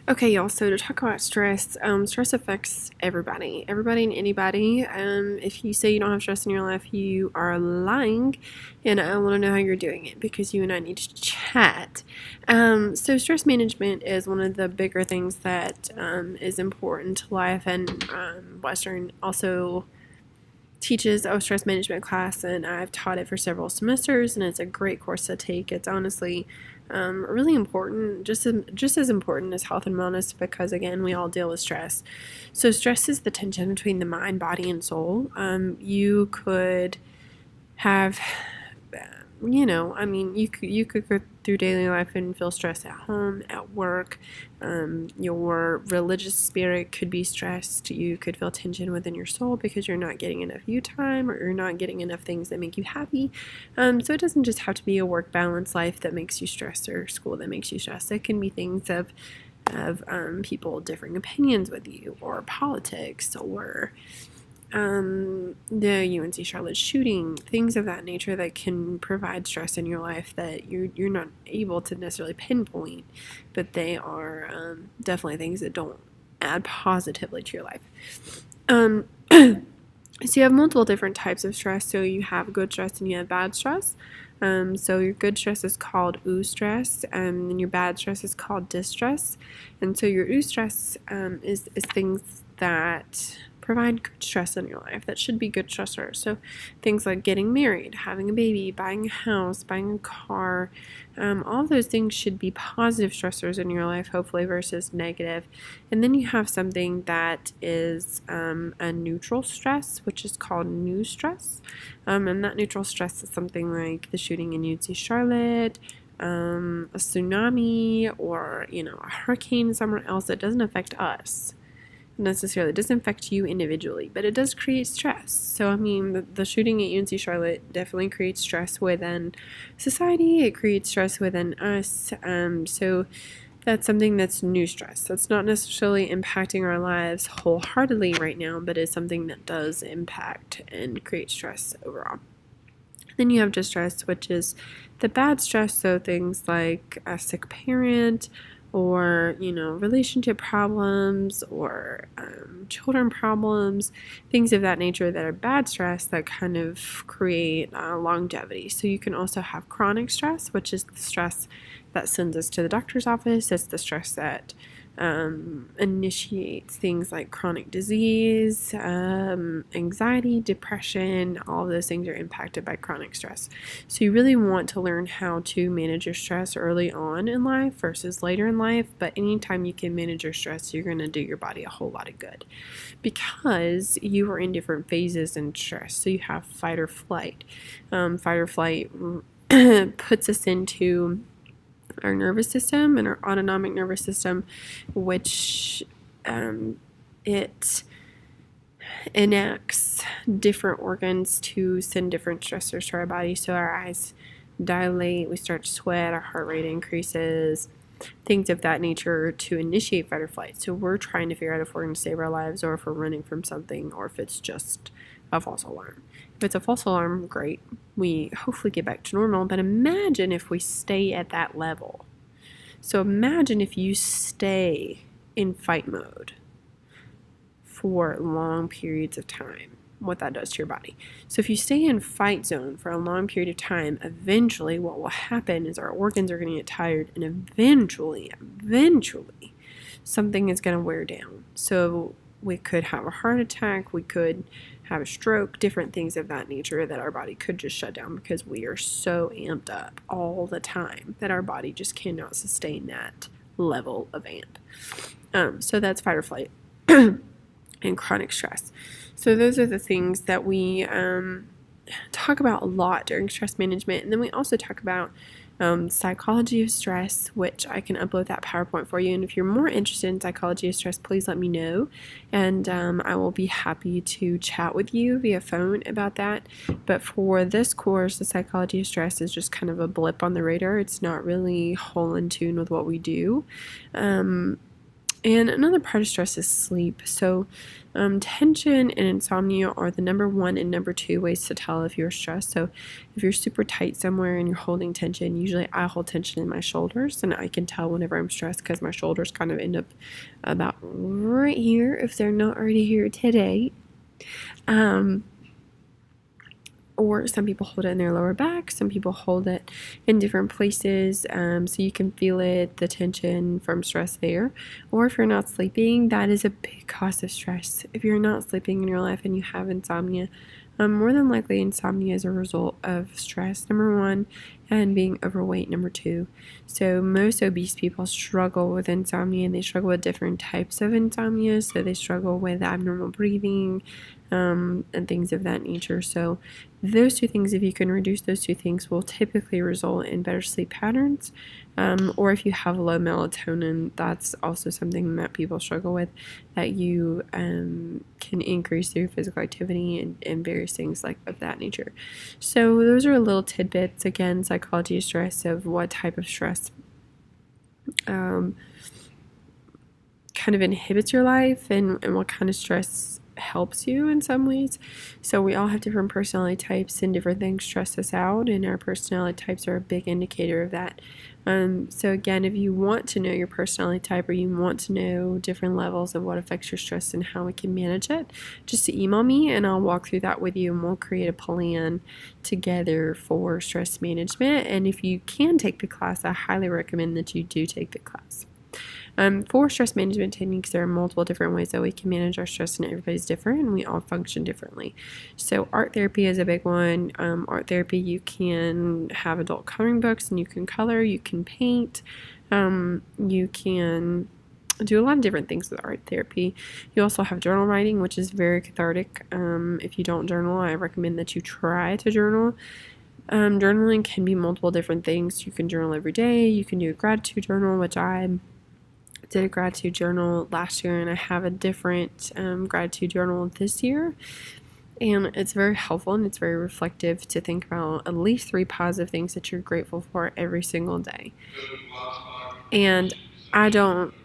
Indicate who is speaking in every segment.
Speaker 1: Okay, y'all, so to talk about stress, stress affects everybody and anybody. If you say you don't have stress in your life, you are lying, and I want to know how you're doing it because you and I need to chat. So stress management is one of the bigger things that is important to life, and Western also teaches a stress management class, and I've taught it for several semesters, and it's a great course to take. It's honestly really important, just as important as health and wellness, because again, we all deal with stress. So stress is the tension between the mind, body, and soul. You could have you could go through daily life and feel stressed at home, at work. Your religious spirit could be stressed. You could feel tension within your soul because you're not getting enough you time, or you're not getting enough things that make you happy. So it doesn't just have to be a work balance life that makes you stressed, or school that makes you stressed. It can be things of people differing opinions with you, or politics, or the UNC Charlotte shooting, things of that nature that can provide stress in your life that you're not able to necessarily pinpoint, but they are definitely things that don't add positively to your life. So you have multiple different types of stress. So you have good stress and you have bad stress. So your good stress is called eustress, and your bad stress is called distress. And so your eustress is things that provide good stress in your life that should be good stressors. So things like getting married, having a baby, buying a house, buying a car, all of those things should be positive stressors in your life, hopefully, versus negative. And then you have something that is a neutral stress, which is called eustress. And that neutral stress is something like the shooting in UNC Charlotte, a tsunami, or a hurricane somewhere else that doesn't affect us necessarily. It doesn't affect you individually, but it does create stress. So, I mean, the shooting at UNC Charlotte definitely creates stress within society. It creates stress within us. So that's something that's new stress. That's not necessarily impacting our lives wholeheartedly right now, but is something that does impact and create stress overall. Then you have distress, which is the bad stress. So things like a sick parent, or relationship problems, or children problems, things of that nature that are bad stress that kind of create longevity. So you can also have chronic stress, which is the stress that sends us to the doctor's office. It's the stress that initiates things like chronic disease, anxiety, depression. All of those things are impacted by chronic stress. So you really want to learn how to manage your stress early on in life versus later in life. But anytime you can manage your stress, you're going to do your body a whole lot of good, because you are in different phases in stress. So you have fight or flight. Fight or flight puts us into our nervous system and our autonomic nervous system, which it enacts different organs to send different stressors to our body. So our eyes dilate, we start to sweat, our heart rate increases, things of that nature to initiate fight or flight. So we're trying to figure out if we're going to save our lives, or if we're running from something, or if it's just a false alarm. If it's a false alarm, great. We hopefully get back to normal, but imagine if we stay at that level. So imagine if you stay in fight mode for long periods of time, what that does to your body. So if you stay in fight zone for a long period of time, eventually what will happen is our organs are going to get tired, and eventually something is going to wear down. So we could have a heart attack, we could have a stroke, different things of that nature that our body could just shut down because we are so amped up all the time that our body just cannot sustain that level of amp. So that's fight or flight and chronic stress. So those are the things that we talk about a lot during stress management. And then we also talk about psychology of stress, which I can upload that PowerPoint for you. And if you're more interested in psychology of stress, please let me know, and I will be happy to chat with you via phone about that. But for this course, the psychology of stress is just kind of a blip on the radar. It's not really whole in tune with what we do. And another part of stress is sleep. So, tension and insomnia are the number one and number two ways to tell if you're stressed. So, if you're super tight somewhere and you're holding tension, usually I hold tension in my shoulders, and I can tell whenever I'm stressed because my shoulders kind of end up about right here if they're not already here today. Or some people hold it in their lower back, some people hold it in different places, so you can feel it, the tension from stress there. Or if you're not sleeping, that is a big cause of stress. If you're not sleeping in your life and you have insomnia, more than likely insomnia is a result of stress, number one, and being overweight, number two. So most obese people struggle with insomnia, and they struggle with different types of insomnia. So they struggle with abnormal breathing, and things of that nature. So those two things, if you can reduce those two things, will typically result in better sleep patterns. Or if you have low melatonin, that's also something that people struggle with, that you can increase through physical activity and various things like of that nature. So those are little tidbits, again, psychology of stress, of what type of stress kind of inhibits your life, and what kind of stress helps you in some ways. So we all have different personality types, and different things stress us out, and our personality types are a big indicator of that. So again, if you want to know your personality type, or you want to know different levels of what affects your stress and how we can manage it, just email me and I'll walk through that with you, and we'll create a plan together for stress management. And if you can take the class, I highly recommend that you do take the class. For stress management techniques, there are multiple different ways that we can manage our stress, and everybody's different, and we all function differently. So art therapy is a big one. Art therapy, you can have adult coloring books, and you can color, you can paint, you can do a lot of different things with art therapy. You also have journal writing, which is very cathartic. If you don't journal, I recommend that you try to journal. Journaling can be multiple different things. You can journal every day. You can do a gratitude journal, which I did a gratitude journal last year, and I have a different gratitude journal this year. And it's very helpful, and it's very reflective to think about at least 3 positive things that you're grateful for every single day. And I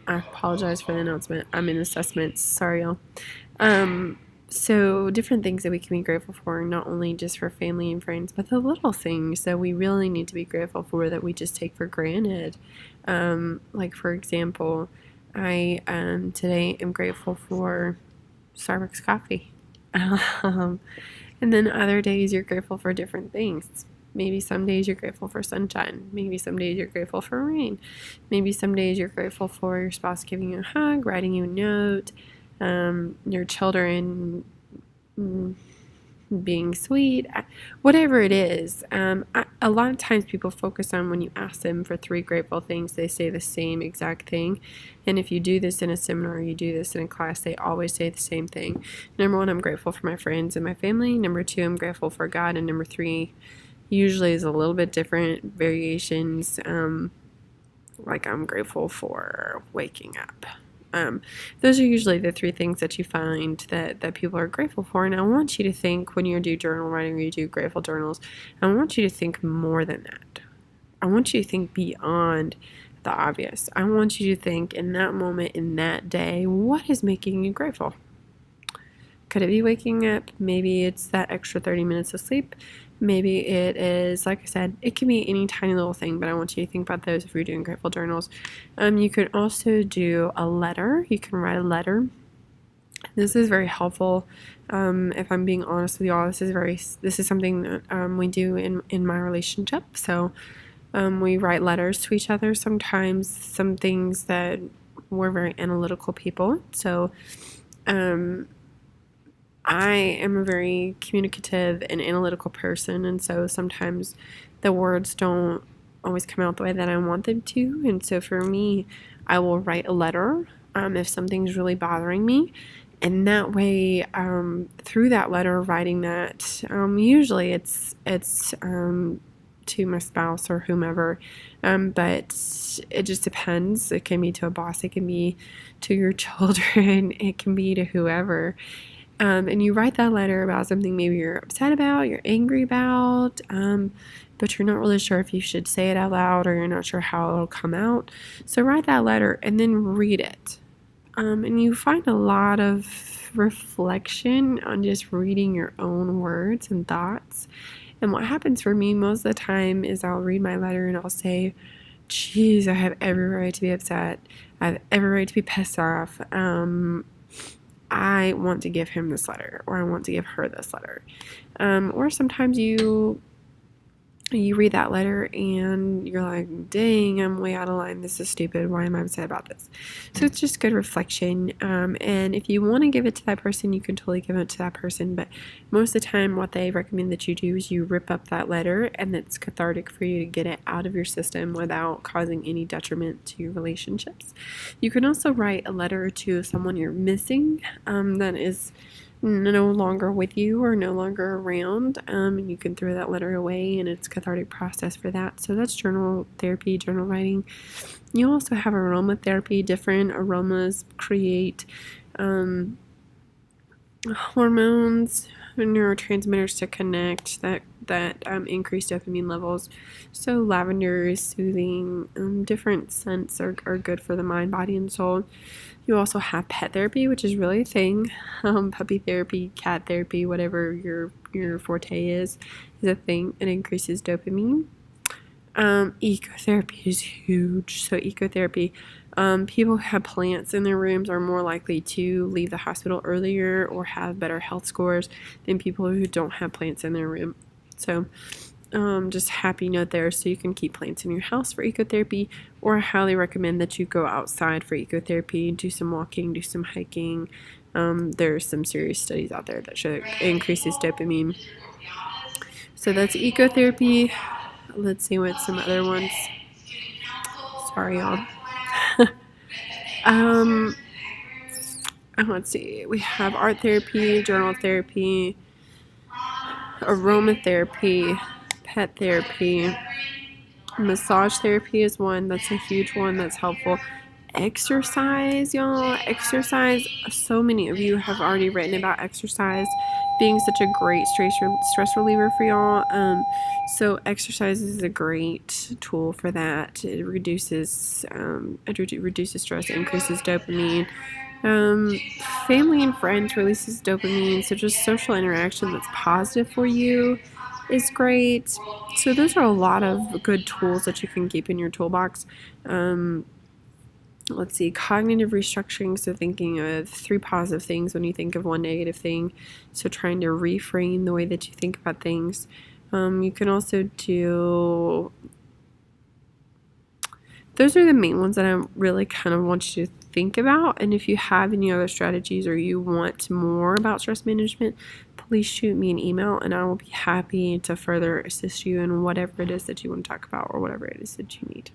Speaker 1: apologize for the announcement. I'm in assessments. Sorry, y'all. So different things that we can be grateful for, not only just for family and friends, but the little things that we really need to be grateful for that we just take for granted. Like, for example, I today am grateful for Starbucks coffee. And then other days you're grateful for different things. Maybe some days you're grateful for sunshine. Maybe some days you're grateful for rain. Maybe some days you're grateful for your spouse giving you a hug, writing you a note, your children being sweet, whatever it is. A lot of times people focus on, when you ask them for 3 grateful things, they say the same exact thing. And if you do this in a seminar, you do this in a class, they always say the same thing. Number 1, I'm grateful for my friends and my family. Number 2, I'm grateful for God. And number 3 usually is a little bit different variations. Like, I'm grateful for waking up. Those are usually the 3 things that you find that people are grateful for. And I want you to think, when you do journal writing or you do grateful journals, I want you to think more than that. I want you to think beyond the obvious. I want you to think, in that moment, in that day, what is making you grateful? Could it be waking up? Maybe it's that extra 30 minutes of sleep. Maybe it is, like I said, it can be any tiny little thing, but I want you to think about those if you're doing grateful journals. You could also do a letter. You can write a letter. This is very helpful. If I'm being honest with y'all, this is something that we do in my relationship. So we write letters to each other sometimes. Some things that we're very analytical people. So I am a very communicative and analytical person, and so sometimes the words don't always come out the way that I want them to. And so for me, I will write a letter if something's really bothering me. And that way, through that letter, writing that, usually it's to my spouse or whomever, but it just depends. It can be to a boss, it can be to your children, it can be to whoever. And you write that letter about something maybe you're upset about, you're angry about, but you're not really sure if you should say it out loud, or you're not sure how it'll come out. So write that letter and then read it. And you find a lot of reflection on just reading your own words and thoughts. And what happens for me most of the time is I'll read my letter and I'll say, geez, I have every right to be upset. I have every right to be pissed off. I want to give him this letter, or I want to give her this letter. Or sometimes you read that letter and you're like, dang, I'm way out of line. This is stupid. Why am I upset about this? So it's just good reflection. And if you want to give it to that person, you can totally give it to that person. But most of the time, what they recommend that you do is you rip up that letter, and it's cathartic for you to get it out of your system without causing any detriment to your relationships. You can also write a letter to someone you're missing that is no longer with you or no longer around, and you can throw that letter away, and it's a cathartic process for that. So that's journal therapy, journal writing. You also have aromatherapy. Different aromas create hormones, neurotransmitters to connect that increase dopamine levels. So lavender is soothing. Different scents are good for the mind, body, and soul. You also have pet therapy, which is really a thing. Puppy therapy, cat therapy, whatever your forte is a thing. It increases dopamine. Ecotherapy is huge. So ecotherapy, people who have plants in their rooms are more likely to leave the hospital earlier or have better health scores than people who don't have plants in their room. So just happy note there. So you can keep plants in your house for ecotherapy, or I highly recommend that you go outside for ecotherapy, do some walking, do some hiking. There's some serious studies out there that show it increases dopamine. So that's ecotherapy. Let's see what some other ones. Sorry, y'all. Let's see. We have art therapy, journal therapy, aromatherapy, pet therapy. Massage therapy is one that's a huge one that's helpful. Exercise, y'all. Exercise. So many of you have already written about exercise being such a great stress reliever for y'all. So exercise is a great tool for that. It reduces stress, increases dopamine. Family and friends releases dopamine. So just social interaction that's positive for you is great. So those are a lot of good tools that you can keep in your toolbox. Let's see, cognitive restructuring. So thinking of 3 positive things when you think of 1 negative thing. So trying to reframe the way that you think about things. You can also do, those are the main ones that I really kind of want you to think about. And if you have any other strategies or you want more about stress management, please shoot me an email and I will be happy to further assist you in whatever it is that you want to talk about or whatever it is that you need.